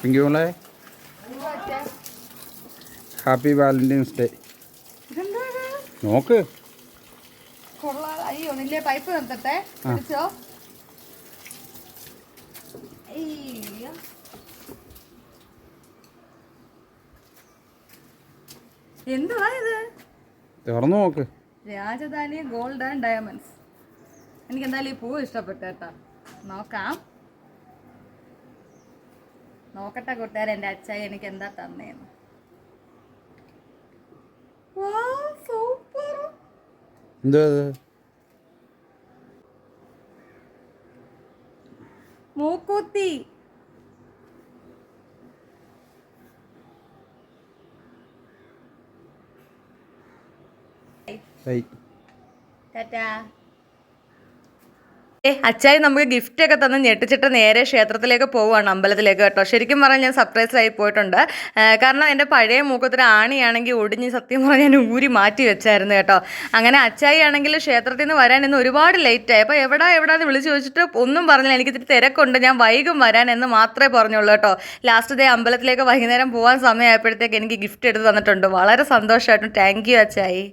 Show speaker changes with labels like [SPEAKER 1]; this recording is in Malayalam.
[SPEAKER 1] പിങ്കിമോളെ ഹാപ്പി വാലന്റൈൻസ് ഡേ. നോക്ക്.
[SPEAKER 2] അയ്യോ നിന്റെ പൈപ്പ് നിർത്തട്ടെ. എന്തുവാ ഇത്?
[SPEAKER 1] തുറന്നു നോക്ക്.
[SPEAKER 2] Rajdhani gold and diamonds. എനിക്ക് എന്തായാലും ഈ പൂവ് ഇഷ്ടപ്പെട്ടു കേട്ടോ. നോക്കാം, നോക്കട്ടെ കൂട്ടുകാരെ എൻ്റെ അച്ചായി എനിക്ക് എന്താ തന്നേന്ന്. സൂപ്പർ.
[SPEAKER 1] എന്താ
[SPEAKER 2] മൂക്കുത്തി. ടാറ്റാ. അച്ചായി നമുക്ക് ഗിഫ്റ്റ് ഒക്കെ തന്ന് ഞെട്ടിച്ചിട്ട് നേരെ ക്ഷേത്രത്തിലേക്ക് പോവുകയാണ്, അമ്പലത്തിലേക്ക് കേട്ടോ. ശരിക്കും പറഞ്ഞാൽ ഞാൻ സർപ്രൈസ് ആയി പോയിട്ടുണ്ട്. കാരണം എൻ്റെ പഴയ മൂക്കത്തൊരു ആണിയാണെങ്കിൽ ഒടിഞ്ഞ് സത്യം പറഞ്ഞാൽ ഞാൻ ഊരി മാറ്റി വെച്ചായിരുന്നു കേട്ടോ. അങ്ങനെ അച്ചായി ആണെങ്കിൽ ക്ഷേത്രത്തിൽ നിന്ന് വരാൻ ഇന്ന് ഒരുപാട് ലേറ്റായി. അപ്പോൾ എവിടെയെന്ന് വിളിച്ച് ചോദിച്ചിട്ട് ഒന്നും പറഞ്ഞില്ല. എനിക്ക് ഇത്തിരി തിരക്കുണ്ട്, ഞാൻ വൈകും വരാൻ എന്ന് മാത്രമേ പറഞ്ഞുള്ളൂ കേട്ടോ. ലാസ്റ്റ് ഡേ അമ്പലത്തിലേക്ക് വൈകുന്നേരം പോകാൻ സമയമായപ്പോഴത്തേക്ക് എനിക്ക് ഗിഫ്റ്റ് എടുത്ത് തന്നിട്ടുണ്ട്. വളരെ സന്തോഷമായിട്ടും. Thank you അച്ചായി.